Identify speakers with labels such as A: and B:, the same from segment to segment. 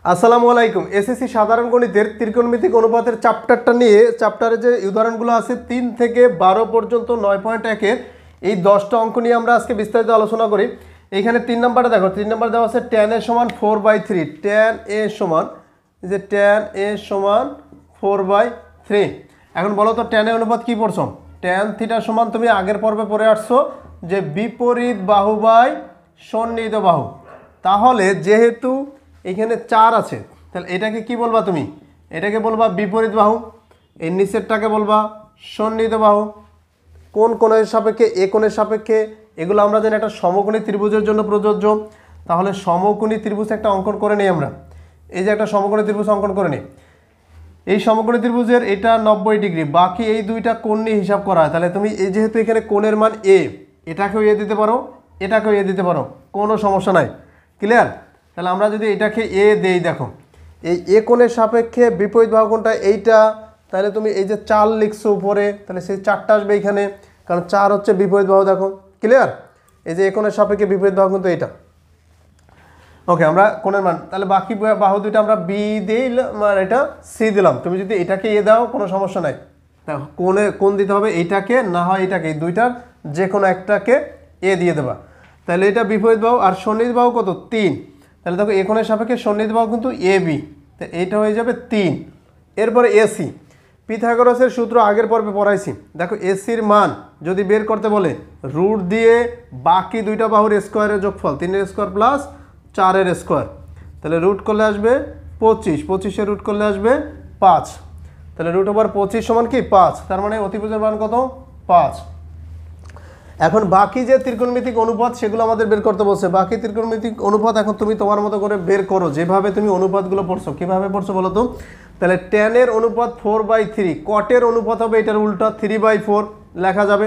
A: আসসালামু আলাইকুম। এসএসসি সাধারণ গণিতের ত্রিকোণমিতিক অনুপাতের চ্যাপ্টারটা নিয়ে চ্যাপ্টারে যে উদাহরণগুলো আছে 3 থেকে 12 পর্যন্ত 9.1 এর এই 10টা অঙ্ক নিয়ে আমরা আজকে বিস্তারিত আলোচনা করি। এইখানে 3 নাম্বারটা দেখো, 3 নাম্বার দেওয়া আছে tan a সমান 4/3। tan a সমান যে tan a সমান 4/3। এখন বলো তো tan a অনুপাত কি পড়ছো? tan থিটা সমান তুমি আগের পর্বে পড়ে আসছো যে বিপরীত বাহু বাই সন্নিহিত বাহু। তাহলে যেহেতু এখানে 4 আছে, তাহলে এটাকে কি বলবা তুমি? এটাকে বলবা বিপরীত বাহু, এই নিচেরটাকে বলবা সন্নিহিত বাহু। কোন কোণের সাপেক্ষে? এ কোণের সাপেক্ষে। এগুলো আমরা জানি একটা সমকোণী ত্রিভুজের জন্য প্রযোজ্য। তাহলে সমকোণী ত্রিভুজ একটা অঙ্কন করে নিই আমরা। এই যে একটা সমকোণী ত্রিভুজ অঙ্কন করে নিই। এই সমকোণী ত্রিভুজের এটা 90 ডিগ্রি, বাকি এই দুইটা কোণ নিয়ে হিসাব করা হয়। তাহলে তুমি এই যেহেতু এখানে কোণের মান এ, এটাকেও এ দিতে পারো, এটাকেও এ দিতে পারো, কোনো সমস্যা নাই। ক্লিয়ার? তাহলে আমরা যদি এটাকে এ দেই, দেখো এই এ কোণের সাপেক্ষে বিপরীত বাহু কোণটা এইটা, তাহলে তুমি এই যে 4 লিখছো উপরে, তাহলে সেই 4টা আসবে এইখানে, কারণ 4 হচ্ছে বিপরীত বাহু। দেখো ক্লিয়ার? এই যে এ কোণের সাপেক্ষে বিপরীত বাহু কিন্তু এইটা। ওকে, আমরা কোণের মান, তাহলে বাকি বাহু দুইটা আমরা বি দিলাম আর এটা সি দিলাম। তুমি যদি এটাকে এ দাও কোনো সমস্যা নাই। দেখো কোণ দিতে হবে এইটাকে, না হয় এটাকে, এই দুইটার যে কোনো একটাকে এ দিয়ে দেবা। তাহলে এটা বিপরীত বাহু আর সন্নিহিত বাহু কত? 3। তাহলে দেখো এ কোণের সাপেক্ষে সন্নিহিত বাহু কিন্তু এ বি, তো এইটা হয়ে যাবে 3। এরপরে এসি, পিথাগোরাসের সূত্র আগের পর্বে পড়াইছি। দেখো এসির মান যদি বের করতে বলে, রুট দিয়ে বাকি দুইটা বাহুর স্কোয়ারের যোগফল, 3-এর স্কোয়ার প্লাস 4-এর স্কোয়ার, তাহলে রুট করলে আসবে 25, 25-এর রুট করলে আসবে 5। তাহলে রুট ওভার 25 সমান কি 5, তার মানে অতিভুজের মান কত? 5। এখন বাকি যে ত্রিকোণমিতিক অনুপাত সেগুলো আমাদের বের করতে বলছে। বাকি ত্রিকোণমিতিক অনুপাত এখন তুমি তোমার মতো করে বের করো, যেভাবে তুমি অনুপাতগুলো পড়ছো। কীভাবে পড়ছো বলো তো? তাহলে tan-এর অনুপাত 4/3, কটের অনুপাত হবে এটার উল্টা 3/4 লেখা যাবে।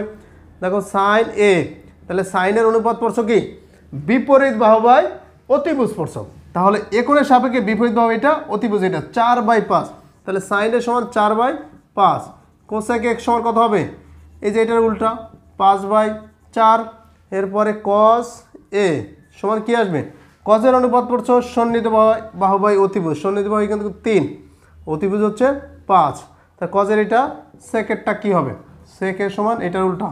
A: দেখো sin a, তাহলে সাইনের অনুপাত পড়ছো কি? বিপরীত বাহু বাই অতিভুজ পড়ছো। তাহলে এ কোণের সাপেক্ষে বিপরীত বাহু এটা, অতিভুজ এটা, 4/5। তাহলে sin a সমান 4/5। কোসেক x সমান কত হবে? এই যে এটার উল্টা 5/4। এরপরে cos a সমান কি আসবে? cos-এর অনুপাত পড়ছো সন্নিহিত বাহু বাই অতিভুজ। সন্নিহিত বাহু কিন্তু 3, অতিভুজ হচ্ছে 5। তা cos-এর এটা সেকেরটা কি হবে? sec a সমান এটার উল্টা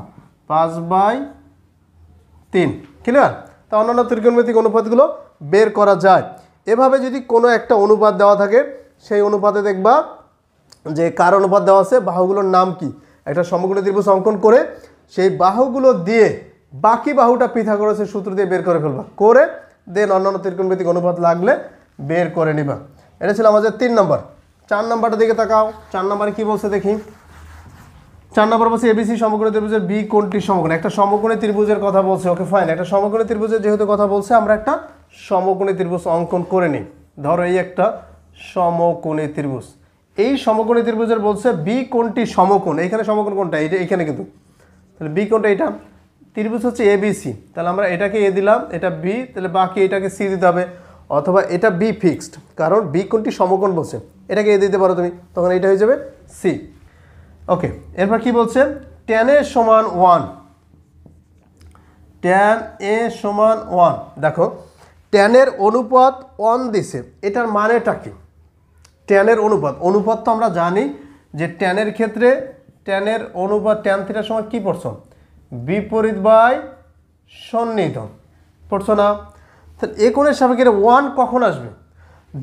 A: 5/3। ক্লিয়ার? তা অন্যান্য ত্রিকোণমিতিক অনুপাতগুলো বের করা যায়। এভাবে যদি কোনো একটা অনুপাত দেওয়া থাকে, সেই অনুপাতে দেখবা যে কার অনুপাত দেওয়া আছে, বাহুগুলোর নাম কি, একটা সমকোণী ত্রিভুজ অঙ্কন করে সেই বাহুগুলো দিয়ে বাকি বাহুটা পিথাগোরাসের সূত্র দিয়ে বের করে ফেলবা, করে দেন অন্যান্য ত্রিকোণমিতিক অনুপাত লাগলে বের করে নিবা। এটা ছিল আমাদের 3 নম্বর। 4 নম্বরটার দিকে তাকাও। 4 নম্বরে কি বলছে দেখি। 4 নম্বর বলছে এবিসি সমকোণী ত্রিভুজের বি কোণটি সমকোণ। একটা সমকোণী ত্রিভুজের কথা বলছে। ওকে ফাইন, একটা সমকোণী ত্রিভুজের যেহেতু কথা বলছে, আমরা একটা সমকোণী ত্রিভুজ অঙ্কন করে নিই। ধরো এই একটা সমকোণী ত্রিভুজ, এই সমকোণী ত্রিভুজের বলছে বি কোণটি সমকোণ। এইখানে সমকোণ কোণটা এইটা, এইখানে কিন্তু, তাহলে বি কোণটা এটা। ত্রিভুজ হচ্ছে এবিসি, তাহলে আমরা এটাকে এ দিলাম, এটা বি, তাহলে বাকি এটাকে সি দিতে হবে, অথবা এটা বি ফিক্সড, কারণ বি কোণটি সমকোণ বলছে, এটাকে এ দিতে পারো তুমি, তখন এটা হয়ে যাবে সি। ওকে, এরপর কি বলছে? tan a সমান 1। tan a সমান 1। দেখো tan-এর অনুপাত 1 দিছে, এটার মানেটা কি? tan-এর অনুপাত তো আমরা জানি যে tan-এর ক্ষেত্রে tan-এর অনুপাত tan থিটার সমান কি পড়ছো? বিপরীত বাই সন্নিহিত পড়ছো না? তাহলে এ কোণের সাপেক্ষে 1 কখন আসবে?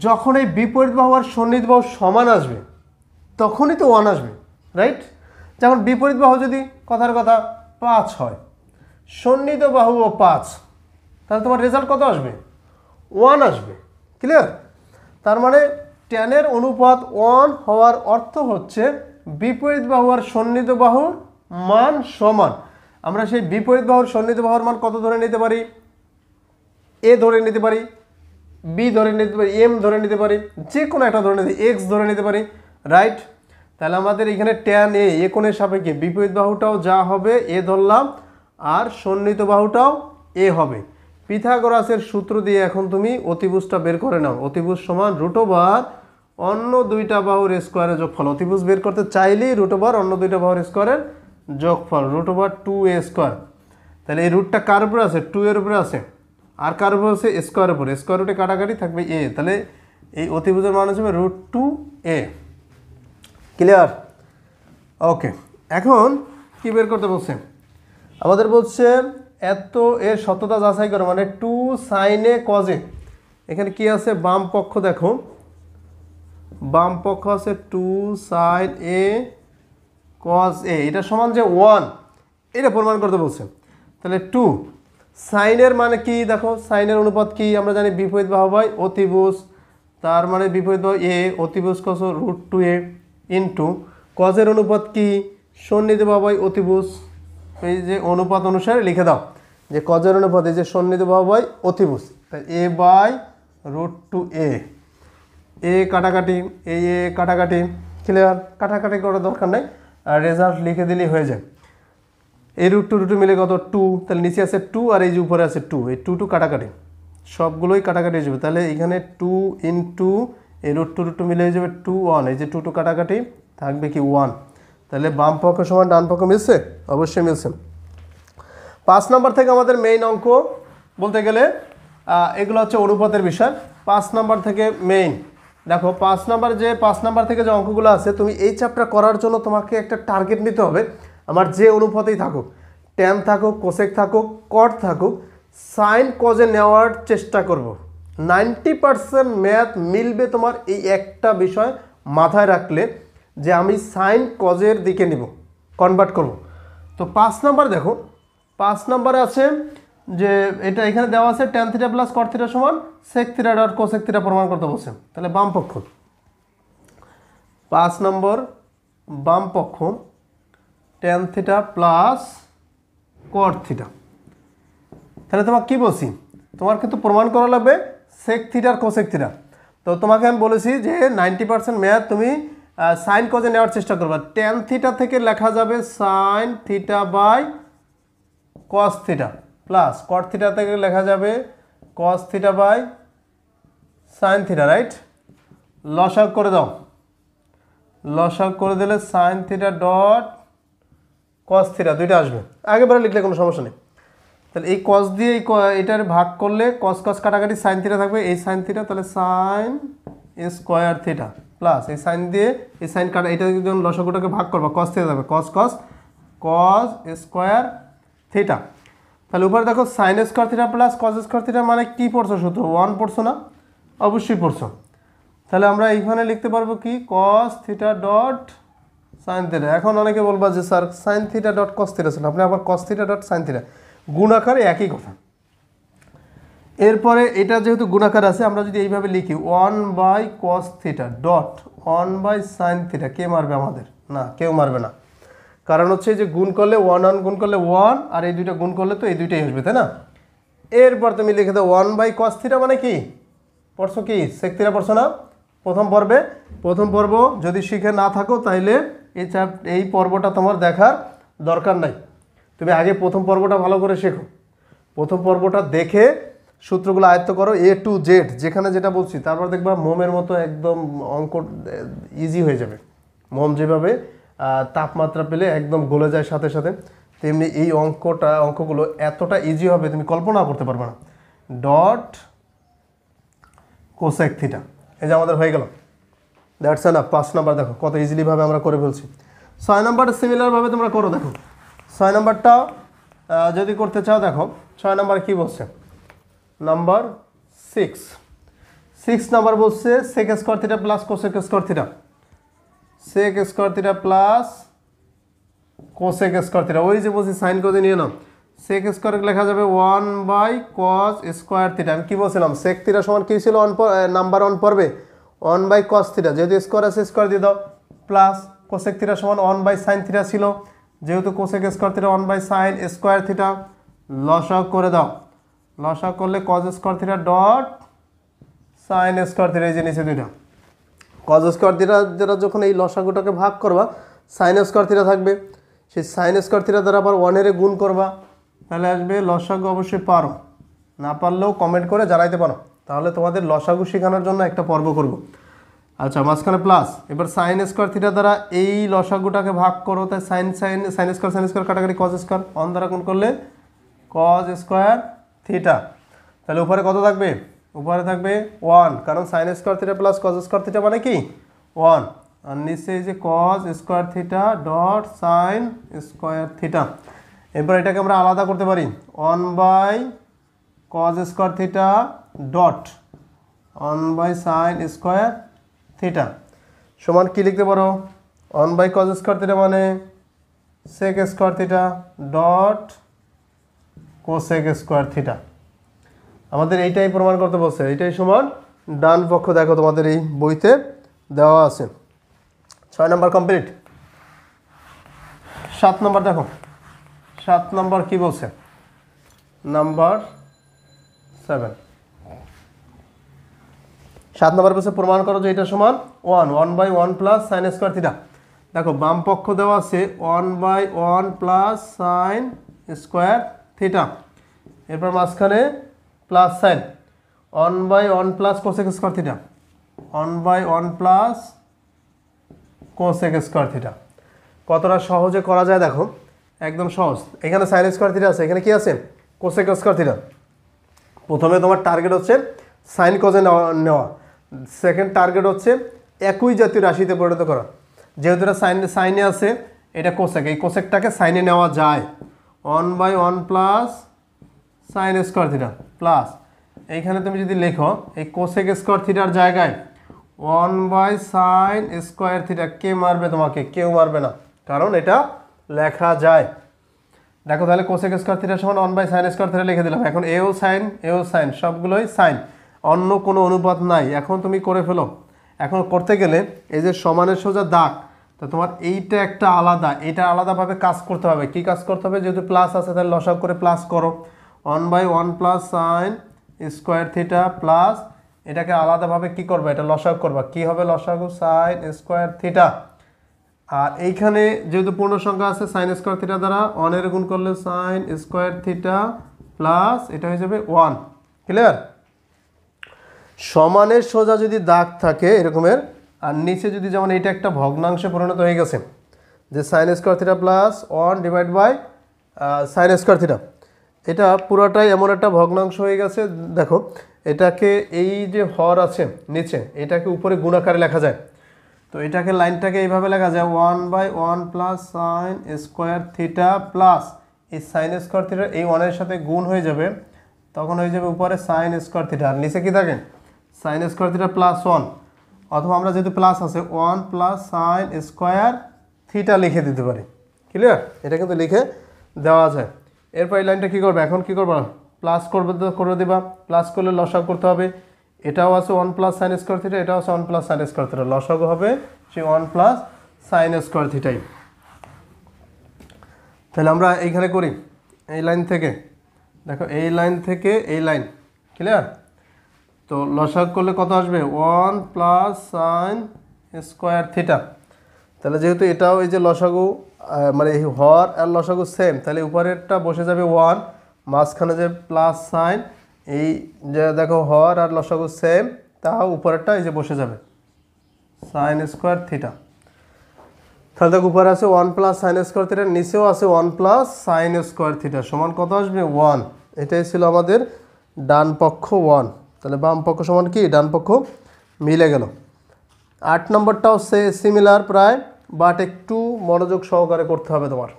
A: যখন এই বিপরীত বাহু আর সন্নিহিত বাহু সমান আসবে, তখনই তো 1 আসবে, রাইট? যেমন বিপরীত বাহু যদি কথার কথা 5 হয়, সন্নিহিত বাহুও 5, তাহলে তোমার রেজাল্ট কত আসবে? 1 আসবে। ক্লিয়ার? তার মানে tan-এর অনুপাত 1 হওয়ার অর্থ হচ্ছে বিপরীত বাহু আর সন্নিহিত বাহুর মান সমান। আমরা সেই বিপরীত বাহুর সন্নিহিত বাহুর মান কত ধরে নিতে পারি? এ ধরে নিতে পারি, বি ধরে নিতে পারি, এম ধরে নিতে পারি, যে কোনো একটা ধরে নিতে, এক্স ধরে নিতে পারি, রাইট? তাহলে আমাদের এখানে tan a, এ কোণের সাপেক্ষে বিপরীত বাহুটাও যা হবে এ ধরলাম, আর সন্নিহিত বাহুটাও এ হবে। পিথাগোরাসের সূত্র দিয়ে এখন তুমি অতিভুজটা বের করে নাও। অতিভুজ সমান রুট ওভার অন্য দুইটা বাহুর স্কোয়ারের যোগফল। অতিভুজ বের করতে চাইলেই রুট ওভার অন্য দুইটা বাহুর স্কোয়ারের যোগফল, রুট ওভার 2a স্কোয়ার। তাহলে এই রুটটা কার উপরে আছে? 2 এর উপরে আছে, আর কার উপরে আছে? স্কোয়ার উপরে। স্কোয়ার রুটে কাটাকাটি থাকবে এ, তাহলে এই অতিভুজের মান হিসেবে √2a। ক্লিয়ার? ওকে, এখন কি বের করতে বলছে আমাদের? বলছে এত এর সত্যতা যাচাই করো, মানে 2 sin a cos a। এখানে কি আছে? বাম পক্ষ দেখো, বাম পক্ষ আছে 2 sin a cos a, এটা সমান যে 1, এটা প্রমাণ করতে বলছে। তাহলে 2 সাইনের মানে কি দেখো, সাইনের অনুপাত কি আমরা জানি, বিপরীত বাহু বাই অতিভুজ, তার মানে বিপরীত বাহু a, অতিভুজ কস √2a ইন্টু কজের অনুপাত কি, সন্নিহিত বাহু বাই অতিভুজ। এই যে অনুপাত অনুসারে লিখে দাও যে কজের অনুপাত এই যে সন্নিহিত বাহু বাই অতিভুজ, a বাই √2a। এ কাটাকাটি, এই এ কাটাকাটি, ক্লিয়ার? কাটাকাটি করার দরকার নাই, আর রেজাল্ট লিখে দিলেই হয়ে যায়। এই √2 মিলে কত? 2, তাহলে নিচে আছে 2 আর এই যে উপরে আছে 2, এই 2 কাটাকাটি, সবগুলোই কাটাকাটি হয়ে যাবে। তাহলে এখানে 2 ইন্টু এই √2 মিলে হয়ে যাবে 2 1, এই যে 2 কাটাকাটি থাকবে কি 1। তাহলে বাম পক্ষ সমান ডান পক্ষ মিলছে? অবশ্যই মিলছে। 5 নম্বর থেকে আমাদের মেইন অঙ্ক বলতে গেলে এগুলো হচ্ছে অনুপাতের বিষয়। 5 নম্বর থেকে মেইন দেখো, 5 নম্বর থেকে যে অঙ্কগুলো আছে, তুমি এই চ্যাপ্টার করার জন্য তোমাকে একটা টার্গেট নিতে হবে। আমার যে অনুপাতেই থাকুক, ট্যান থাকুক, কোসেক থাকুক, কট থাকুক, সাইন কজে নেওয়ার চেষ্টা করব। 90% ম্যাথ মিলবে তোমার এই একটা বিষয় মাথায় রাখলে, যে আমি সাইন কজের দিকে নিব, কনভার্ট করব। তো 5 নম্বর দেখো, 5 নম্বরে আছে যে এটা এখানে দেওয়া আছে tan θ প্লাস cot θ সমান sec θ ডট cosec θ প্রমাণ করতে বলছে। তাহলে বাম পক্ষ 5 নম্বর, বাম পক্ষ tan θ প্লাস cot θ। তাহলে তোমাকে কি বলছি, তোমার কিন্তু প্রমাণ করা লাগবে sec θ আর cosec θ। তো তোমাকে আমি বলেছি যে 90% ম্যাথ তুমি সাইন কজে নেওয়ার চেষ্টা করবে। tan θ থেকে লেখা যাবে sin θ by cos θ plus cot θ থেকে লেখা যাবে cos θ বাই sin θ, রাইট? লসাগু করে দাও, লসাগু করে দিলে sin θ ডট cos θ দুইটা আসবে, আগেবারে লিখলে কোনো সমস্যা নেই। তাহলে এই cos দিয়ে এটার ভাগ করলে cos cos কাটাকাটি sin θ থাকবে, এই sin θ, তাহলে sin স্কয়ার θ প্লাস এই sin দিয়ে এই sin কাটা, এটা যখন লসাগুটাকে ভাগ করবা cos θ থাকবে, cos cos cos স্কয়ার θ। তাহলে উপরে দেখো sin square θ plus cos square θ মানে কি পড়ছো? সূত্র 1 পড়ছো না? অবশ্যই পড়ছো। তাহলে আমরা এইখানে লিখতে পারবো কি cos θ ডট sin θ। এখন অনেকে বলবা যে স্যার sin θ ডট cos θ ছিল, আপনি আবার cos θ ডট sin θ, গুণাকারে একই কথা। এরপরে এটা যেহেতু গুণাকার আছে, আমরা যদি এইভাবে লিখি 1 by cos θ dot 1 by sin θ, কে মারবে আমাদের? না, কেউ মারবে না। কারণ হচ্ছে যে গুণ করলে 1 1 গুণ করলে 1, আর এই দুইটা গুণ করলে তো এই দুইটাই আসবে, তাই না? এরপর তুমি লিখে দাও 1 বাই cos θ মানে কি পড়ছো? কি sec θ পড়ছো না প্রথম পর্বে? প্রথম পর্ব যদি শিখে না থাকো তাহলে এই পর্বটা তোমার দেখার দরকার নাই। তুমি আগে প্রথম পর্বটা ভালো করে শেখো, প্রথম পর্বটা দেখে সূত্রগুলো আয়ত্ত করো A to Z, যেখানে যেটা বলছি, তারপর দেখবা মোমের মতো একদম অঙ্ক ইজি হয়ে যাবে। মোম যেভাবে তাপমাত্রা পেলে একদম গলে যায় সাথে সাথে, তেমনি এই অঙ্কগুলো এতটা ইজি হবে তুমি কল্পনা করতে পারবে না। ডট কোসেক θ, এই যে আমাদের হয়ে গেল। That's enough. 5 নাম্বার দেখো কত ইজিলিভাবে আমরা করে ফেলছি। 6 নাম্বারটা সিমিলারভাবে তোমরা করো। দেখো 6 নাম্বারটা যদি করতে চাও, দেখো 6 নাম্বার কী বলছে, নাম্বার 6 নাম্বার বলছে sec square θ plus cosec square θ, sec square θ plus cosec square θ। ওই যে বলছি সাইন কজে নিয়ে নাও, sec স্কয়ার লেখা যাবে 1 বাই cos স্কয়ার θ। আমি কি বলছিলাম, sec θ সমান কি ছিল নাম্বার 1 পড়বে 1 বাই cos θ, যেহেতু স্কয়ার আছে স্কয়ার দিয়ে দাও, প্লাস cosec θ সমান 1 বাই sin θ ছিল, যেহেতু cosec square θ 1 by sin square θ, লসাগু করে দাও, লসাগু করলে cos square θ dot sin square θ, এই যে নিচে দুইটা cos স্কয়ার θ যেটা যখন এই লসাগুটাকে ভাগ করবা sin স্কয়ার θ থাকবে, সেই sin স্কয়ার θ দ্বারা আবার 1 এর গুণ করবা, তাহলে আসবে লসাগু। অবশ্যই পারো, না পারলেও কমেন্ট করে জানাইতে পারো, তাহলে তোমাদের লসাগু শেখানোর জন্য একটা পর্ব করব। আচ্ছা, মাঝখানে প্লাস, এবার sin স্কয়ার θ দ্বারা এই লসাগুটাকে ভাগ করো, তাই sin স্কয়ার কাটাকাটি cos স্কয়ার, 1 দ্বারা গুণ করলে cos স্কয়ার θ, তাহলে উপরে কত থাকবে উপরে থাকবে 1, কারণ sine square theta plus cos square theta মানে কি 1, আর নিচে এই যে cos square theta dot sine square theta. এরপর এটাকে আমরা আলাদা করতে পারি 1 by cos square theta dot 1 by sine square theta সমান কি লিখতে পারো 1 বাই কজ স্কোয়ার থিটা মানে sec square theta dot cosec square theta. আমাদের এইটাই প্রমাণ করতে বলছে, এইটাই সমান ডান পক্ষ। দেখো তোমাদের এই বইতে দেওয়া আছে। 6 নম্বর কমপ্লিট। 7 নম্বর দেখো, 7 নম্বর কি বলছে, নাম্বার 7। 7 নম্বর বলছে প্রমাণ করো যে এটা সমান 1 by 1 plus sine square theta. দেখো বাম পক্ষ দেওয়া আছে 1 by 1 plus sine square theta, এরপর মাঝখানে plus sine 1 by 1 plus cosec square theta, 1 by 1 plus cosec square theta. কতটা সহজে করা যায় দেখো, একদম সহজ। এখানে সাইন স্কোয়ার থিটা আছে, এখানে কি আছে কোসেক স্কোয়ার থিটা। প্রথমে তোমার টার্গেট হচ্ছে সাইন কজে নেওয়া, সেকেন্ড টার্গেট হচ্ছে একই জাতীয় রাশিতে পরিণত করা। যেহেতু এটা সাইনে আছে, এটা কোসেক, এই কোসেকটাকে সাইনে নেওয়া যায়। 1 by 1 plus sine square theta plus এইখানে তুমি যদি লেখো এই কোসেক স্কোয়ার থিটার জায়গায় 1 বাই সাইন স্কোয়ার থিটা, কে মারবে তোমাকে? কেউ মারবে না, কারণ এটা লেখা যায়। দেখো তাহলে কোসেক স্কোয়ার থিটা সমান 1 বাই সাইন স্কোয়ার থিটা লিখে দিলাম। এখন এও সাইন সবগুলোই সাইন, অন্য কোনো অনুপাত নাই। এখন তুমি করে ফেলো। এখন করতে গেলে এই যে সমানের সোজা দাগ, তো তোমার এইটা একটা আলাদা, এটা আলাদাভাবে কাজ করতে হবে। কি কাজ করতে হবে? যেহেতু প্লাস আছে তাহলে লসাগু করে প্লাস করো, 1 by 1 plus sine square theta plus এটাকে আলাদাভাবে কি করবে? এটা লসাগু করবা। কি হবে লসাগু? Sign square theta. আর এইখানে যেহেতু পূর্ণ সংখ্যা আছে, সাইন স্কোয়ার থিটা দ্বারা 1 এর গুণ করলে সাইন স্কোয়ার থিটা প্লাস এটা হয়ে যাবে 1। ক্লিয়ার? সমানের সোজা যদি দাগ থাকে এরকমের, আর নিচে যদি যেমন এইটা একটা ভগ্নাংশে পরিণত হয়ে গেছে যে sine square theta plus 1 divide by sine square theta, এটা পুরোটাই এমন একটা ভগ্নাংশ হয়ে গেছে। দেখো এটাকে এই যে হর আছে নিচে, এটাকে উপরে গুণাকারে লেখা যায়। তো এটাকে লাইনটাকে এইভাবে লেখা যায় 1 by 1 plus sine square theta plus এই সাইন স্কোয়ার থিটা এই 1 এর সাথে গুণ হয়ে যাবে, তখন হয়ে যাবে উপরে সাইন স্কোয়ার থিটা, আর নিচে কি থাকে সাইন স্কোয়ার থিটা প্লাস 1। অথবা আমরা যেহেতু প্লাস আছে 1 প্লাস সাইন স্কোয়ার থিটা লিখে দিতে পারি। ক্লিয়ার? এটা কিন্তু লিখে দেওয়া যায়। এরপর এই লাইনটা কী করবে? এখন কী করবা? প্লাস করবে, তো করে দেবা। প্লাস করলে লসাগু করতে হবে। এটাও আছে 1 প্লাস সাইন স্কোয়ার থিটা, এটাও আছে 1 প্লাস সাইন স্কোয়ার থিটা, লসাগু হবে সেই 1 প্লাস সাইন স্কোয়ার থিটাই। তাহলে আমরা এইখানে করি এই লাইন থেকে, দেখো এই লাইন থেকে এই লাইন। ক্লিয়ার? তো লসাগু করলে কত আসবে? 1 প্লাস সাইন স্কোয়ার থিটা। তাহলে যেহেতু এটাও এই যে লসাগু মানে এই হর আর লসাগু সেম, তাহলে উপরেরটা বসে যাবে 1, মাঝখানে যে প্লাস সাইন, এই যে দেখো হর আর লসাগু সেম, তাও উপরেরটা এই যে বসে যাবে সাইন স্কোয়ার থিটা। তাহলে দেখো উপরে আছে 1 প্লাস সাইন স্কোয়ার থিটা, নিচেও আছে 1 প্লাস সাইন স্কোয়ার থিটা, সমান কত আসবে? 1। এটাই ছিল আমাদের ডান পক্ষ 1। তাহলে বাম পক্ষ সমান কি? ডান পক্ষ মিলে গেল। 8 নম্বরটাও সিমিলার প্রায়, বাট একটু মনোযোগ সহকারে করতে হবে তোমার।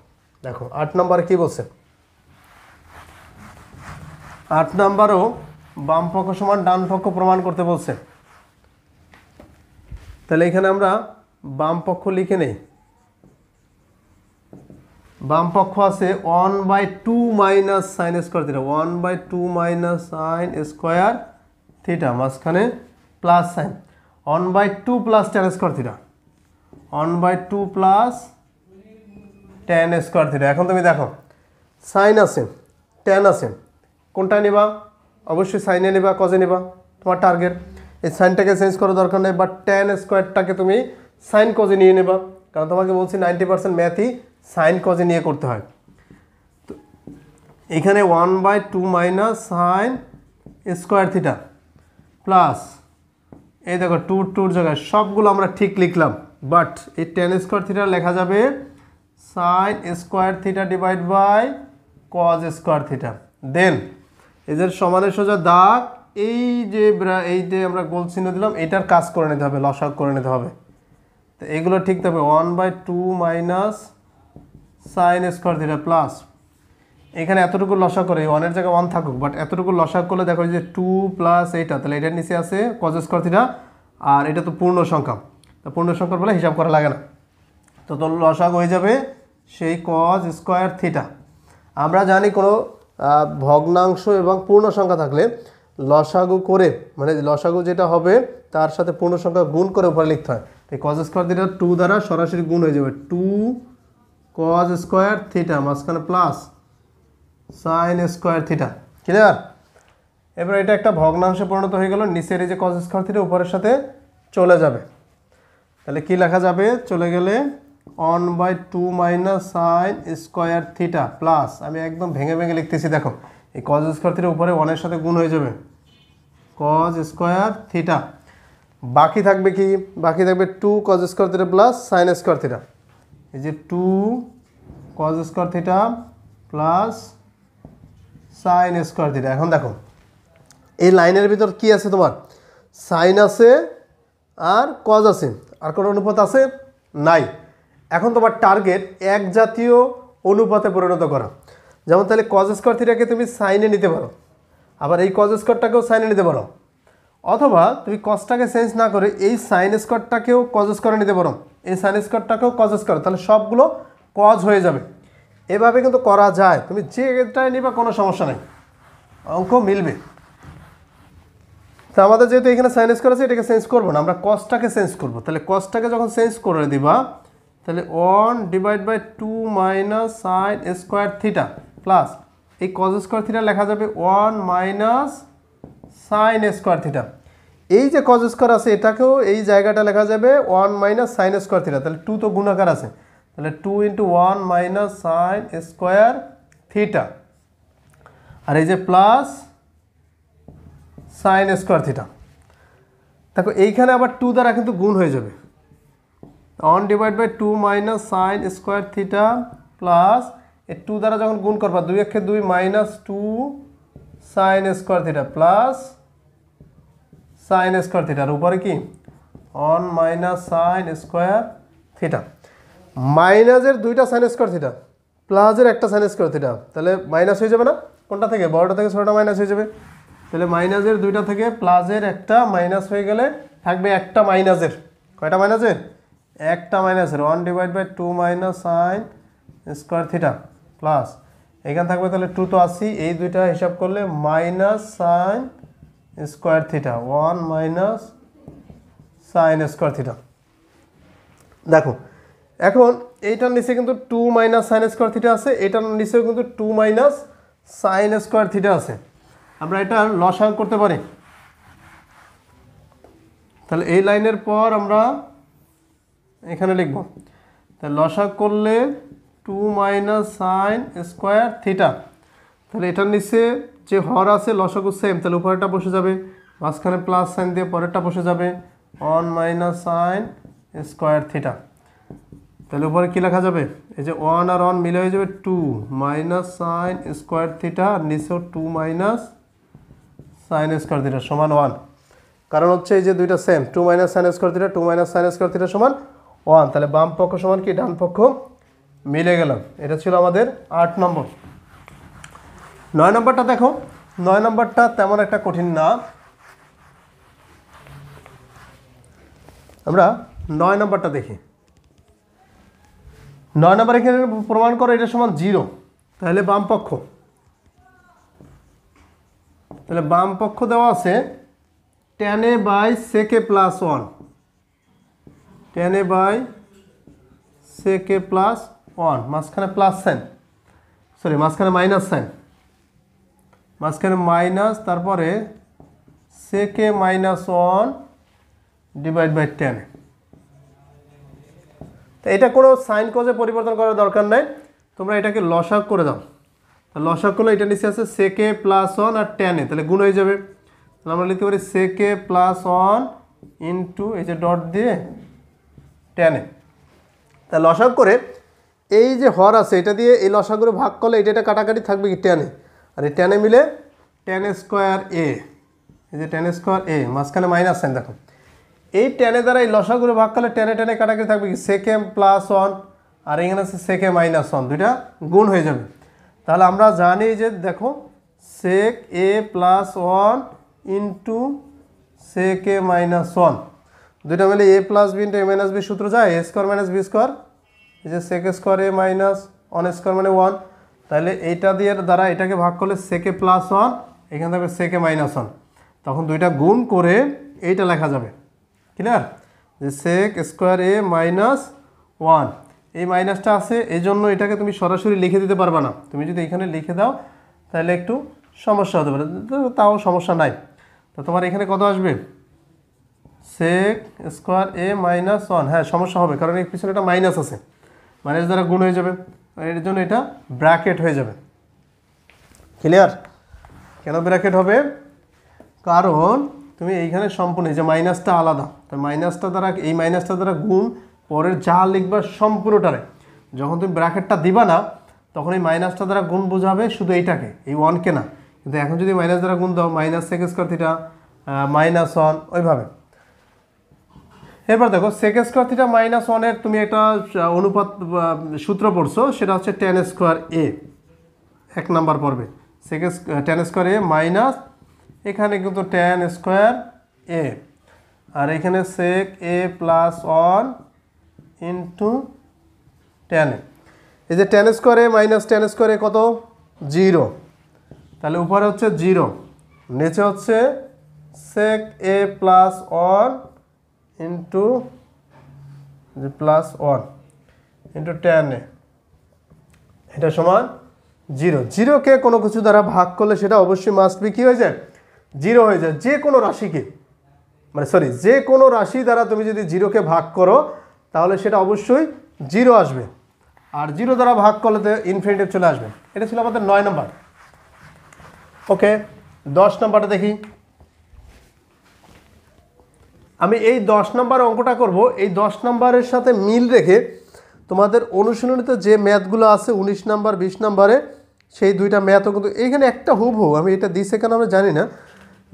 A: দেখো 8 নম্বরে কি বলছে? 8 নম্বরও বাম পক্ষ সমান ডান পক্ষ প্রমাণ করতে বলছে। তাহলে এখানে আমরা বাম পক্ষ লিখে নেই। বাম পক্ষ আছে 1 by 2 minus sine square theta, 1 by 2 minus sine square theta, মাঝখানে plus sine 1 by 2 plus tan square theta, 1 by 2 plus tan square theta. এখন তুমি দেখো সাইন আছে, ট্যান আছে, কোনটা নিবা? অবশ্যই সাইনে নিবা, কজে নিবা? তোমার টার্গেট। এই সাইনটাকে চেঞ্জ করার দরকার নেই, বাট ট্যান স্কোয়ারটাকে তুমি সাইন কজে নিয়ে নেবা, কারণ তোমাকে বলছি 90% ম্যাথই সাইন কজে নিয়ে করতে হয়। তো এখানে 1 by 2 minus sine square theta plus এই দেখো 2 জায়গায় সবগুলো আমরা ঠিক লিখলাম, বাট এই ট্যান স্কোয়ার থিটা লেখা যাবে sine square theta divide by cos square theta. Then এদের সমানের সোজা দাগ, এই যে আমরা গোল চিহ্ন দিলাম এটার কাজ করে নিতে হবে, লসাগু করে নিতে হবে। তো এগুলো ঠিক থাকবে 1/2 minus sine square theta plus এখানে এতটুকু লসাগু করে 1 এর জায়গায় 1 থাকুক, বাট এতটুকু লসাগু করলে দেখো যে 2 প্লাস এইটা, তাহলে এটার নিচে আছে কজ স্কোয়ার থিটা, আর এটা তো পূর্ণ সংখ্যা, তো পূর্ণ সংখ্যার বলে হিসাব করা লাগে না। তো লসাগু হয়ে যাবে সেই কজ স্কোয়ার থিটা। আমরা জানি কোনো ভগ্নাংশ এবং পূর্ণ সংখ্যা থাকলে লসাগু করে, মানে লসাগু যেটা হবে তার সাথে পূর্ণ সংখ্যা গুণ করে উপরে লিখতে হয়। এই কজ স্কোয়ার থিটা 2 দ্বারা সরাসরি গুণ হয়ে যাবে, 2 কজ স্কোয়ার থিটা মাঝখানে plus sine square theta. Clear? এবার এটা একটা ভগ্নাংশে পরিণত হয়ে গেল, নিচের এই যে কজ স্কোয়ার থিটা উপরের সাথে চলে যাবে, তাহলে কি লেখা যাবে? চলে গেলে 1/2 minus sine square theta plus, আমি একদম ভেঙে ভেঙে লিখতেছি, দেখো এই কজ স্কোয়ার থিটা উপরে 1 এর সাথে গুণ হয়ে যাবে, কজ স্কোয়ার থিটা। বাকি থাকবে কি? বাকি থাকবে 2 cause square theta plus sine square theta. এই যে 2 cause square theta plus sine square theta. এখন দেখো এই লাইনের ভিতর কি আছে? তোমার সাইন আছে আর কজ আছে, আর কোনো অনুপাত আছে? নাই। এখন তোমার টার্গেট এক জাতীয় অনুপাতে পরিণত করা। যেমন তাহলে কজ স্কোয়ার থিটাকে তুমি সাইনে নিতে পারো, আবার এই কজ স্কোয়ারটাকেও সাইনে নিতে পারো, অথবা তুমি কজটাকে চেঞ্জ না করে এই সাইন স্কোয়ারটাকেও কজ স্কোয়ারে নিতে পারো, এই সাইন স্কোয়ারটাকেও কজ স্কোয়ার, তাহলে সবগুলো কজ হয়ে যাবে। এভাবে কিন্তু করা যায়, তুমি যেটাই নিবা কোনো সমস্যা নেই, অঙ্ক মিলবে। তো আমাদের যেহেতু এখানে সাইন স্কোয়ার আছে, এটাকে চেঞ্জ করবো না, আমরা কজটাকে চেঞ্জ করবো। তাহলে কজটাকে যখন চেঞ্জ করে দিবা, তাহলে 1/2 minus sine square theta plus এই কজ স্কোয়ার থিটা লেখা যাবে 1 মাইনাস সাইন স্কোয়ার থিটা। এই যে কজ স্কোয়ার আছে এটাকেও এই জায়গাটা লেখা যাবে 1 মাইনাস সাইন স্কোয়ার থিটা, তাহলে 2 তো গুণাকার আছে, তাহলে 2 × 1 মাইনাস সাইন স্কোয়ার থিটা, আর এই যে প্লাস সাইন স্কোয়ার থিটা। দেখো এইখানে আবার 2 দ্বারা কিন্তু গুণ হয়ে যাবে, 1/2 minus sine square theta plus এই 2 দ্বারা যখন গুণ করবা 2 × 2 minus 2 sine square theta plus sine square theta, আর উপরে কি 1 মাইনাস সাইন স্কোয়ার থিটা। মাইনাসের 2টা সাইন স্কোয়ার থিটা, প্লাসের একটা সাইন স্কোয়ার থিটা, তাহলে মাইনাস হয়ে যাবে না? কোনটা থেকে? বড়টা থেকে ছোটটা মাইনাস হয়ে যাবে। তাহলে মাইনাসের 2টা থেকে প্লাসের একটা মাইনাস হয়ে গেলে থাকবে একটা মাইনাসের। কয়টা মাইনাসের? একটা মাইনাসের, 1/2 minus sine square theta plus এখানে থাকবে তাহলে 2 তো আসি, এই 2টা হিসাব করলে minus sine square theta, 1 minus sine square theta. দেখো এখন এইটার নিচে কিন্তু 2 মাইনাস সাইন স্কোয়ার থিটা আছে, এটার নিচেও কিন্তু 2 মাইনাস সাইন স্কোয়ার থিটা আছে। আমরা এটা লসাগু করতে পারি, তাহলে এই লাইনের পর আমরা এখানে লিখব, তাহলে লসাগু করলে 2 মাইনাস সাইন স্কোয়ার থিটা, তাহলে এটার নিচে যে হর আছে লসাগু সেম, তাহলে উপরেরটা বসে যাবে, মাঝখানে প্লাস সাইন দিয়ে পরেরটা বসে যাবে 1 মাইনাস সাইন স্কোয়ার থিটা। তাহলে উপরে কী লেখা যাবে? এই যে 1 আর 1 মিলে হয়ে যাবে 2 মাইনাস সাইন স্কোয়ার থিটা, আর নিচেও 2 মাইনাস সাইন স্কোয়ার থিটা সমান 1, কারণ হচ্ছে এই যে 2টা same, 2 minus sine square theta 2 minus sine square theta সমান 1, তাহলে বাম পক্ষ সমান কি ডান পক্ষ মিলে গেলাম। এটা ছিল আমাদের 8 নম্বর। 9 নম্বরটা দেখো, 9 নম্বরটা তেমন একটা কঠিন না। আমরা 9 নম্বরটা দেখি। 9 নম্বর এখানে প্রমাণ করো এটা সমান 0, তাহলে বাম পক্ষ, তাহলে বাম পক্ষ দেওয়া আছে tan a by sec a plus 1, tan a by sec a plus 1, মাঝখানে প্লাস সাইন, সরি মাঝখানে মাইনাস সাইন, মাঝখানে মাইনাস, তারপরে sec a minus 1 divide by tan a। তো এটা কোনো সাইন কজে পরিবর্তন করার দরকার নাই, তোমরা এটাকে লসাগু করে দাও। লসাগু করলে এটা নিচে আছে sec a প্লাস 1 আর tan a, তাহলে গুণ হয়ে যাবে, তাহলে আমরা লিখতে পারি sec a প্লাস 1 ইন্টু এই যে ডট দিয়ে tan a। তাহলে লসাগু করে এই যে হর আছে এটা দিয়ে এই লসাগু করে ভাগ করলে এটা কাটাকাটি থাকবে কি tan a, আর এই tan a মিলে tan a স্কোয়ার a এই যে টেন স্কোয়ার এ মাঝখানে মাইনাস সাইন দেখো, এই টেনের দ্বারা এই লসাগুলো ভাগ করলে টেনে টেনে কাটাকাটি থাকবে কি সেক এম প্লাস ওয়ান, আর এখানে আছে সেক এ মাইনাস ওয়ান, দুইটা গুণ হয়ে যাবে। তাহলে আমরা জানি যে দেখো সেক A plus one into sec A minus one, দুইটা মিলে এ plus B into A minus B সূত্র যায় এ স্কোয়ার মাইনাস বি স্কোয়ার, এই যে sec square A minus one square মানে ওয়ান। তাহলে এইটা দিয়ে দ্বারা এটাকে ভাগ করলে সেকে প্লাস ওয়ান, এখানে থাকবে সেকে মাইনাস ওয়ান, তখন দুইটা গুণ করে এইটা লেখা যাবে। ক্লিয়ার? যে sec square A minus one, এই মাইনাসটা আছে এই জন্য এটাকে তুমি সরাসরি লিখে দিতে পারবে না, তুমি যদি এখানে লিখে দাও তাহলে একটু সমস্যা হতে পারে, তাও সমস্যা নাই। তো তোমার এখানে কত আসবে sec square A minus one, হ্যাঁ সমস্যা হবে কারণ এর পিছনে একটা মাইনাস আছে, মাইনাস দ্বারা গুণ হয়ে যাবে, এর জন্য এটা ব্র্যাকেট হয়ে যাবে। ক্লিয়ার? কেন ব্র্যাকেট হবে? কারণ তুমি এইখানে সম্পূর্ণ এই যে মাইনাসটা আলাদা, তো মাইনাসটা দ্বারা এই মাইনাসটা দ্বারা গুণ পরের যা লিখবা সম্পূর্ণটারে, যখন তুমি ব্র্যাকেটটা দিবা না তখন এই মাইনাসটা দ্বারা গুণ বোঝাবে শুধু এইটাকে, এই ওয়ানকে না। কিন্তু এখন যদি মাইনাস দ্বারা গুণ দাও minus sec square theta minus one ওইভাবে। এবার দেখো সেক স্কোয়ার থিটা মাইনাস ওয়ানের তুমি একটা অনুপাত সূত্র পড়ছো, সেটা হচ্ছে টেন স্কোয়ার এ, এক নাম্বার পড়বে sec tan square A minus এখানে কিন্তু টেন স্কোয়ার এ, আর এখানে sec A plus one into tan A. এই যে tan square A minus tan square A কত? জিরো, তাহলে উপরে হচ্ছে জিরো, নিচে হচ্ছে sec A plus one into plus one into tan A, এটা সমান জিরো। জিরোকে কোনো কিছু দ্বারা ভাগ করলে সেটা অবশ্যই মাস্ট বি কী হয়ে যায়? জিরো হয়ে যায়। যে কোনো রাশিকে যে কোনো রাশি দ্বারা তুমি যদি জিরোকে ভাগ করো তাহলে সেটা অবশ্যই জিরো আসবে, আর জিরো দ্বারা ভাগ করলে তো ইনফিনিটিভ চলে আসবে। এটা ছিল আমাদের 9 নম্বর। ওকে, 10 নম্বরটা দেখি। আমি এই 10 নম্বর অঙ্কটা করব, এই 10 নম্বরের সাথে মিল রেখে তোমাদের অনুশীলনীতে যে ম্যাথগুলো আছে 19 নম্বর 20 নম্বরে, সেই দুইটা ম্যাথও কিন্তু এইখানে একটা হুবহু, আমি এটা দিই সেখানে আমরা জানি না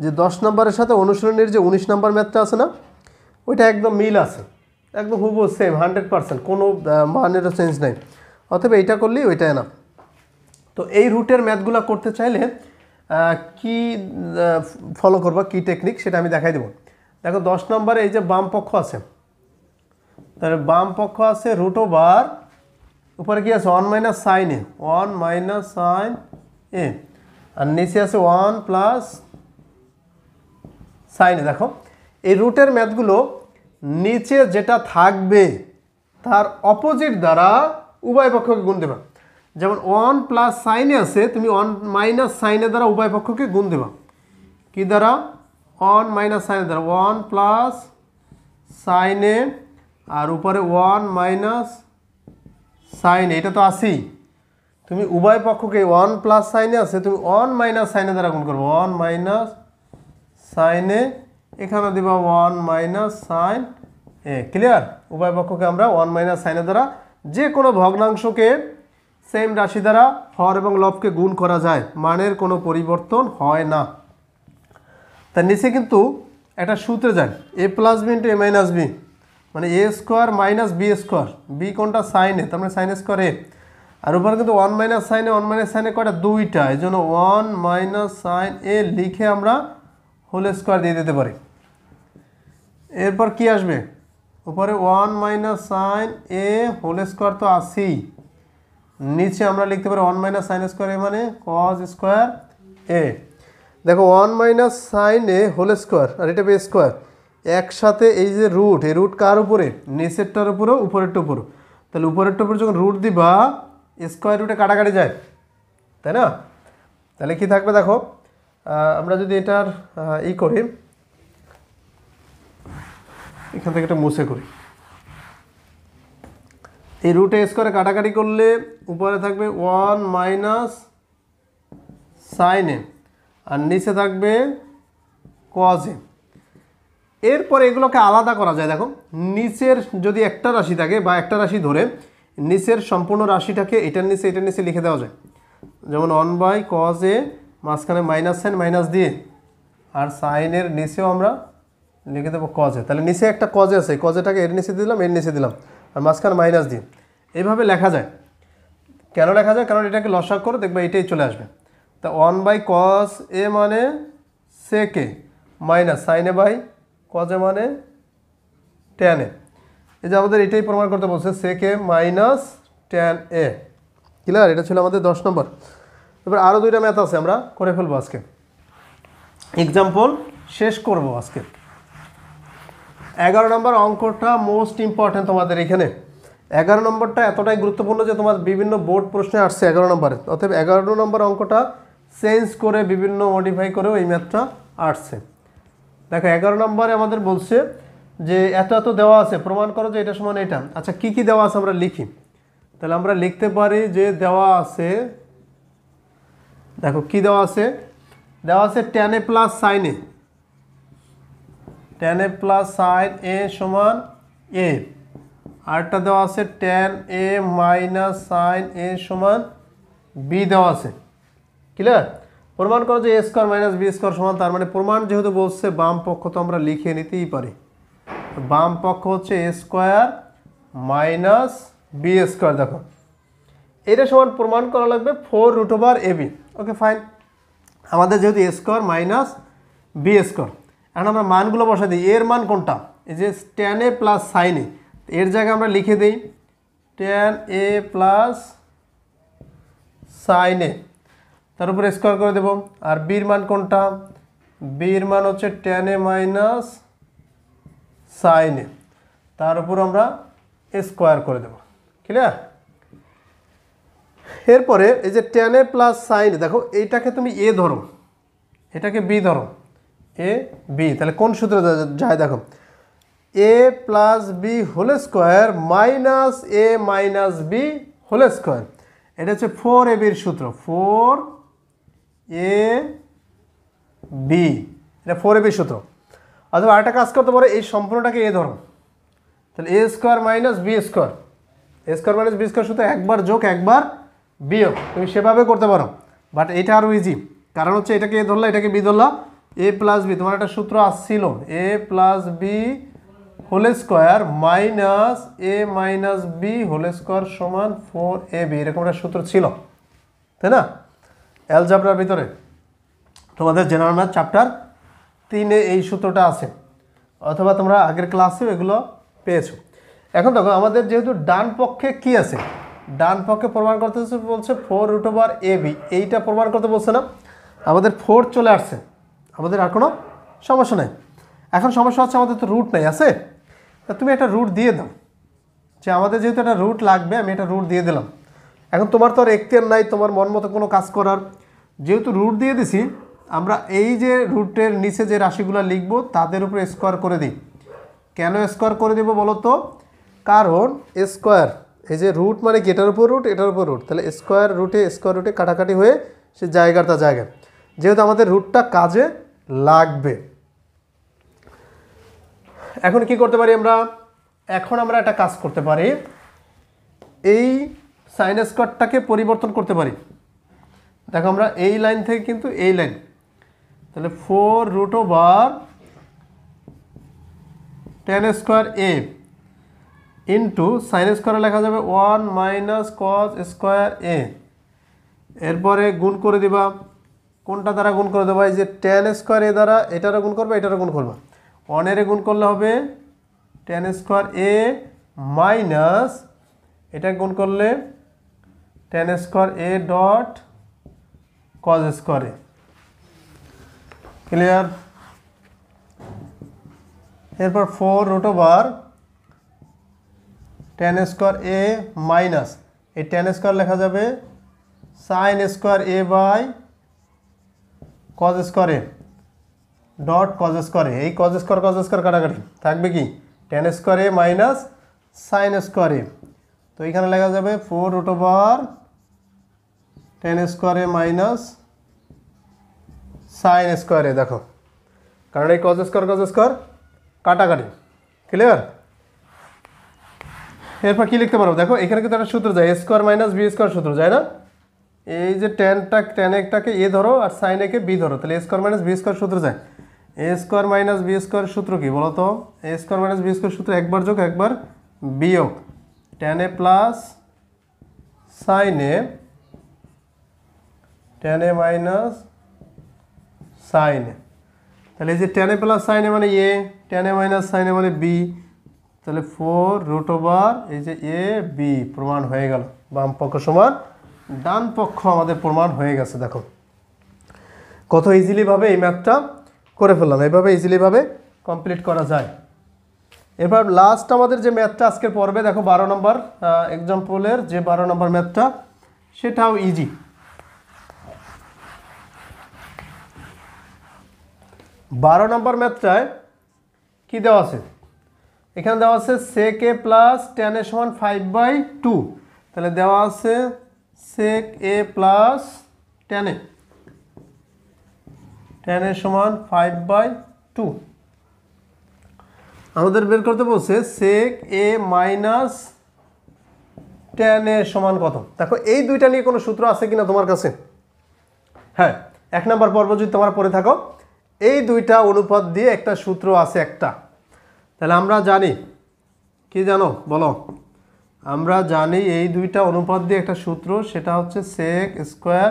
A: যে 10 নম্বরের সাথে অনুশীলনীর যে 19 নম্বর ম্যাথটা আছে না, ওইটা একদম মিল আছে, একদম হুবহু সেম 100%, কোনো মানেরও চেঞ্জ নাই। অথবা এইটা করলেই ওইটাই না। তো এই রুটের ম্যাথগুলো করতে চাইলে কি ফলো করবা, কি টেকনিক, সেটা আমি দেখাই দেবো। দেখো 10 নম্বরে এই যে বাম পক্ষ আছে, তাহলে বাম পক্ষ আছে রুট ওভার, উপরে কি আছে 1 মাইনাস সাইন এ, 1 মাইনাস সাইন এ, আর নিচে আছে 1 প্লাস সাইন এ। দেখো এই রুটের ম্যাথগুলো নিচে যেটা থাকবে তার অপোজিট দ্বারা উভয় পক্ষকে গুণ দেবা। যেমন 1 প্লাস সাইনে আছে, তুমি 1 মাইনাস সাইনের দ্বারা উভয় পক্ষকে গুণ দেবা। কি দ্বারা? 1 মাইনাস সাইনের দ্বারা, 1 প্লাস সাইনে, আর উপরে 1 মাইনাস সাইনে, এটা তো আসি। তুমি উভয় পক্ষকে 1 প্লাস সাইনে আছে, তুমি 1 মাইনাস সাইনের দ্বারা গুণ করবো, 1 মাইনাস সাইনে, এখানে দিবা 1 মাইনাস সাইন এ। ক্লিয়ার? উভয় পক্ষকে আমরা 1 মাইনাস সাইনের দ্বারা, যে কোনো ভগ্নাংশকে সেম রাশি দ্বারা হর এবং লবকে গুণ করা যায়, মানের কোনো পরিবর্তন হয় না। তার নিচে কিন্তু একটা সূত্রে যায় A plus B into A minus B, মানে A square minus B square, B কোনটা সাইনে, তার মানে সাইন স্কোয়ার এ, আর উপরে কিন্তু 1 মাইনাস সাইনে, 1 মাইনাস সাইনে কয়টা? দুইটা, এই জন্য 1 মাইনাস সাইন এ লিখে আমরা হোল স্কোয়ার দিয়ে দিতে পারি। এরপর কি আসবে? উপরে 1 মাইনাস সাইন এ হোল স্কোয়ার তো আসি, নিচে আমরা লিখতে পারি 1 মাইনাস সাইন স্কোয়ার এ মানে কজ স্কোয়ার এ। দেখো 1 মাইনাস সাইন এ হোল স্কোয়ার আর এটা বি স্কোয়ার একসাথে, এই যে রুট, এই রুট কার উপরে? নিচেরটার উপরেও উপরেরটার উপরও। তাহলে উপরেরটার উপরে যখন রুট দিবা স্কোয়ার রুটে কাটাকাটি যায়, তাই না? তাহলে কি থাকবে দেখো, আমরা যদি এটার করি, এখান থেকে একটা মুছে করি, এই রুটে স্কোয়ারে কাটাকাটি করলে উপরে থাকবে 1 মাইনাস সাইন এ, আর নিচে থাকবে কজ এ। এরপরে এগুলোকে আলাদা করা যায়। দেখো নিচের যদি একটা রাশি থাকে বা একটা রাশি ধরে নিচের সম্পূর্ণ রাশিটাকে এটার নিচে লিখে দেওয়া যায়। যেমন 1 বাই কজ এ, মাঝখানে মাইনাস সাইন মাইনাস দিয়ে আর সাইনের নিচেও আমরা লিখে দেবো কজে। তাহলে নিচে একটা কজে আছে, কজেটাকে এর নিচে দিলাম, এর নিচে দিলাম, আর মাঝখানে মাইনাস দিই। এইভাবে লেখা যায়। কেন লেখা যায়? কারণ এটাকে লসাগ করো, দেখবে এটাই চলে আসবে। তা 1/cos A মানে sec A minus sine A by cos A মানে tan A। এই যে আমাদের এটাই প্রমাণ করতে বলছে, sec A minus tan A। Clear? এটা ছিল আমাদের 10 নম্বর। এবার আরও 2টা ম্যাথ আছে, আমরা করে ফেলবো আজকে। এক্সাম্পল শেষ করব আজকে। 11 নম্বর অঙ্কটা মোস্ট ইম্পর্টেন্ট তোমাদের এখানে। 11 নম্বরটা এতটাই গুরুত্বপূর্ণ যে তোমার বিভিন্ন বোর্ড প্রশ্নে আসছে 11 নম্বরে। অতএব 11 নম্বর অঙ্কটা চেঞ্জ করে বিভিন্ন মডিফাই করেও এই ম্যাথটা আসছে। দেখো 11 নম্বরে আমাদের বলছে যে এত এত দেওয়া আছে, প্রমাণ করো যে এটা সমান এটা। আচ্ছা কি কি দেওয়া আছে আমরা লিখি। তাহলে আমরা লিখতে পারি যে দেওয়া আছে, দেখো কি দেওয়া আছে, দেওয়া আছে tan A plus sine A, tan A plus sine A সমান এ। আরটা দেওয়া আছে tan A minus sine A সমান বি দেওয়া আছে। ক্লিয়ার? প্রমাণ করো যে A square minus B square সমান, তার মানে প্রমাণ যেহেতু বলছে বাম পক্ষ তো আমরা লিখে নিতেই পারি। বাম পক্ষ হচ্ছে এ স্কোয়ার মাইনাস বি স্কোয়ার। দেখো এটা সমান প্রমাণ করা লাগবে 4√AB। Okay fine. আমাদের যেহেতু এ স্কোয়ার মাইনাস বি স্কোয়ার, এখন আমরা মানগুলো বসা দিই। এর মান কোনটা? এই যে tan A প্লাস সাইন এ, এর জায়গায় আমরা লিখে দিই tan A প্লাস সাইন এ, তার উপরে স্কোয়ার করে দেব। আর বির মান কোনটা? বির মান হচ্ছে tan A মাইনাস সাইন এ, তার উপর আমরা স্কোয়ার করে দেব। ক্লিয়ার? এরপরে এই যে tan A প্লাস সাইন, দেখো এইটাকে তুমি এ ধরো, এটাকে বি ধরো, এ বি। তাহলে কোন সূত্রে যায় দেখো, A plus B whole square minus A minus B whole square. এটা হচ্ছে 4ABর সূত্র, 4AB, এটা 4ABর সূত্র। অথবা আরেকটা কাজ করতে পারো, এই সম্পূর্ণটাকে এ ধরো, তাহলে এ স্কোয়ার মাইনাস বি স্কোয়ার, এ স্কোয়ার মাইনাস বি স্কোয়ার সূত্র একবার যোগ একবার বিয়োগ, তুমি সেভাবে করতে পারো। বাট এটা আরও ইজি, কারণ হচ্ছে এটাকে এ ধরলা, এটাকে বি ধরলা, এ প্লাস বি, তোমার একটা সূত্র আসছিল A plus B whole square minus A minus B whole square সমান 4AB, এরকম একটা সূত্র ছিল, তাই না? অ্যালজেব্রার ভিতরে তোমাদের জেনারেল ম্যাথ চ্যাপ্টার 3-এ এই সূত্রটা আছে, অথবা তোমরা আগের ক্লাসেও এগুলো পেয়েছো। এখন দেখো আমাদের যেহেতু ডান পক্ষে কি আছে, ডান পক্ষে প্রমাণ করতে বলছে 4√AB, এইটা প্রমাণ করতে বলছে না, আমাদের 4 চলে আসছে, আমাদের আর কোনো সমস্যা নেই। এখন সমস্যা হচ্ছে আমাদের তো রুট নেই, আছে? তা তুমি একটা রুট দিয়ে দাও, যে আমাদের যেহেতু একটা রুট লাগবে, আমি একটা রুট দিয়ে দিলাম। এখন তোমার তো আর এখতিয়ার নাই তোমার মন মতো কোনো কাজ করার, যেহেতু রুট দিয়ে দিছি, আমরা এই যে রুটের নিচে যে রাশিগুলো লিখবো তাদের উপরে স্কোয়ার করে দিই। কেন স্কোয়ার করে দেবো বলো তো? কারণ স্কোয়ার, এই যে রুট মানে কি, এটার উপর রুট, এটার উপর রুট, তাহলে স্কোয়ার রুটে কাটাকাটি হয়ে সে জায়গাটা জায়গায়, যেহেতু আমাদের রুটটা কাজে লাগবে। এখন কি করতে পারি আমরা? এখন আমরা একটা কাজ করতে পারি, এই সাইন স্কোয়ারটাকে পরিবর্তন করতে পারি। দেখো আমরা এই লাইন থেকে কিন্তু এই লাইন, তাহলে 4√tan স্কোয়ার এ ইন্টু সাইন স্কোয়ারে লেখা যাবে 1 মাইনাস কস স্কোয়ার এ। এরপরে গুণ করে দিবা, কোনটা দ্বারা গুণ করে দেবা? এই যে tan স্কোয়ার এ দ্বারা এটারও গুণ করবে, এটারও গুণ করবা। 1 এর গুণ করলে হবে tan স্কোয়ার এ মাইনাস এটা গুণ করলে tan square A dot cos square A. Clear? এরপর 4√tan স্কোয়ার এ মাইনাস এই tan স্কোয়ার লেখা যাবে sine square A by cos square A dot cos square A. এই কস স্কোয়ার কাটাকাটি থাকবে কি, tan square A minus sine square A. তো এইখানে লেখা যাবে 4√tan square A minus sine square A. দেখো কারণ এই কস স্কোয়ার কাটাকাটি। ক্লিয়ার? এরপর কি লিখতে পারবো? দেখো এখানে কিন্তু একটা সূত্র যায়, এ স্কোয়ার মাইনাস বি স্কোয়ার সূত্র যায় না? এই যে tan একটাকে এ ধরো আর সাইন একে বি ধরো, তাহলে এ স্কোয়ার মাইনাস বি স্কোয়ার সূত্র যায়। এ স্কোয়ার মাইনাস বি স্কোয়ার সূত্র কি বলো তো? এ স্কোয়ার মাইনাস বি স্কোয়ার সূত্র একবার যোগ একবার বিয়োগ, tan a plus sin a, tan a minus sin a। তাহলে এই যে tan a plus sin a মানে a, tan a minus sin a মানে b, তাহলে 4√, এই যে a b প্রমাণ হয়ে গেল। বাম পক্ষ সমান ডান পক্ষ আমাদের প্রমাণ হয়ে গেছে। দেখো কত ইজিলি ভাবে এই ম্যাথটা করে ফেললাম, এইভাবে ইজিলি ভাবে কমপ্লিট করা যায়। এবার লাস্ট আমাদের যে ম্যাথটা আজকের পর্বে দেখো 12 নম্বর এক্সাম্পলের যে 12 নম্বর ম্যাথটা, সেটাও ইজি। 12 নম্বর ম্যাথটায় কি দেওয়া আছে? এখানে দেওয়া আছে sec a plus tan a সমান 5/2। তাহলে দেওয়া আছে sec a plus tan a, tan a সমান 5/2। আমাদের বের করতে বলছে sec a minus tan a সমান কত। দেখো এই দুইটা নিয়ে কোনো সূত্র আছে কিনা তোমার কাছে? হ্যাঁ, 1 নম্বর পর্ব যদি তোমরা পড়ে থাকো, এই দুইটা অনুপাত দিয়ে একটা সূত্র আছে একটা। তাহলে আমরা জানি কি, জানো বলো? আমরা জানি এই দুইটা অনুপাত দিয়ে একটা সূত্র, সেটা হচ্ছে sec স্কোয়ার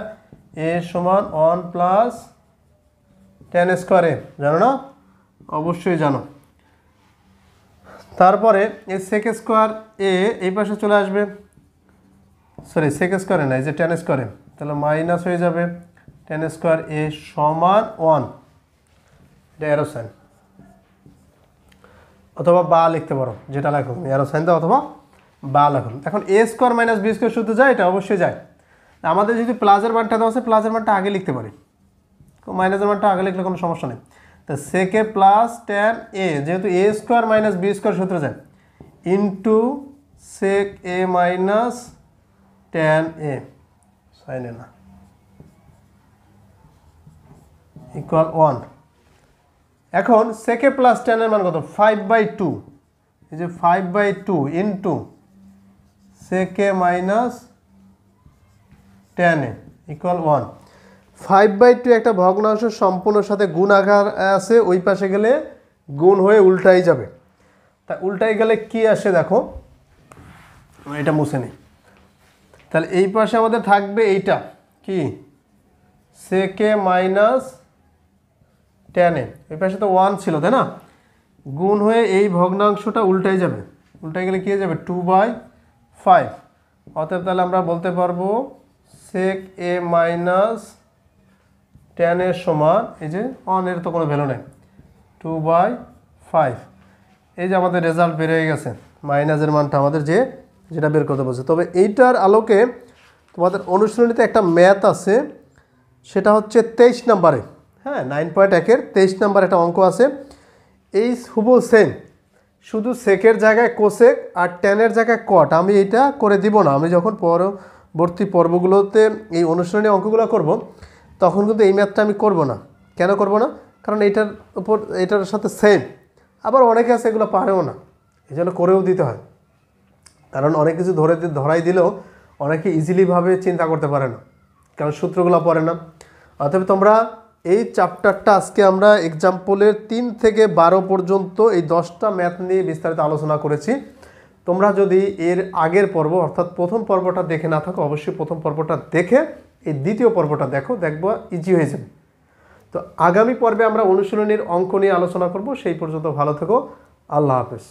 A: a সমান 1 প্লাস tan স্কোয়ার a। জানো না? অবশ্যই জানো। তারপরে এই sec স্কোয়ার a এই পাশে চলে আসবে, সরি sec স্কোয়ারে না, এই যে tan স্কোয়ারে, তাহলে মাইনাস হয়ে যাবে tan স্কোয়ার a সমান 1, এটা অ্যারো সাইন, অথবা বা লিখতে পারো, যেটা লেখো অ্যারো সাইন দাও অথবা বা লেখো। এখন a square minus B square সূত্র যায়, এটা অবশ্যই যায়। আমাদের যদি প্লাসের মানটা দেওয়া আছে, প্লাসের মানটা আগে লিখতে পারি, মাইনাসের মানটা আগে লিখলে কোনো সমস্যা নেই। তো sec a plus tan a, যেহেতু a square minus B square সূত্র যায়, into sec a minus tan a, sine A না, ইকুয়াল 1। এখন sec a প্লাস tan এর মান কত? 5/2। এই যে 5/2 into sec a minus tan a equal 1। 5/2 একটা ভগ্নাংশ সম্পূর্ণর সাথে গুণ আকার আছে, ওই পাশে গেলে গুণ হয়ে উল্টাই যাবে। তা উল্টাই গেলে কি আসে দেখো, এটা মুছে নেই। তাহলে এই পাশে আমাদের থাকবে এইটা কি, sec a minus tan a, এই পাশে তো 1 ছিল তাই না, গুণ হয়ে এই ভগ্নাংশটা উল্টাই যাবে, উল্টাই গেলে কি হয়ে যাবে 2/5। অতএব তাহলে আমরা বলতে পারবো sec a minus tan a সমান, এই যে 1 এর তো কোনো ভ্যালু নেই, 2/5। এই যে আমাদের রেজাল্ট বের হয়ে গেছে, মাইনাসের মানটা আমাদের যেটা বের করতে বলছে। তবে এইটার আলোকে তোমাদের অনুশীলনীতে একটা ম্যাথ আছে, সেটা হচ্ছে 23 নম্বরে, হ্যাঁ 9.1-এর 23 নম্বর একটা অঙ্ক আছে। এই হুবহু সেম, শুধু সেকের জায়গায় কোসেক আর ট্যানের জায়গায় কট। আমি এইটা করে দিব না, আমি যখন পরবর্তী পর্বগুলোতে এই অনুশীলনী অঙ্কগুলো করব, তখন কিন্তু এই ম্যাথটা আমি করব না। কেন করব না? কারণ এইটার উপর, এটার সাথে সেম। আবার অনেকে আছে এগুলো পারেও না, এই জন্য করেও দিতে হয়। কারণ অনেক কিছু ধরাই দিলেও অনেকে ইজিলিভাবে চিন্তা করতে পারে না, কারণ সূত্রগুলো পড়ে না। অতএব তোমরা এই চ্যাপ্টারটা আজকে আমরা এক্সাম্পলের 3 থেকে 12 পর্যন্ত এই 10টা ম্যাথ নিয়ে বিস্তারিত আলোচনা করেছি। তোমরা যদি এর আগের পর্ব অর্থাৎ প্রথম পর্বটা দেখে না থাকো, অবশ্যই প্রথম পর্বটা দেখে এই দ্বিতীয় পর্বটা দেখো, দেখবো ইজি হয়ে যাবে। তো আগামী পর্বে আমরা অনুশীলনীর অঙ্ক নিয়ে আলোচনা করব। সেই পর্যন্ত ভালো থেকো, আল্লাহ হাফেজ।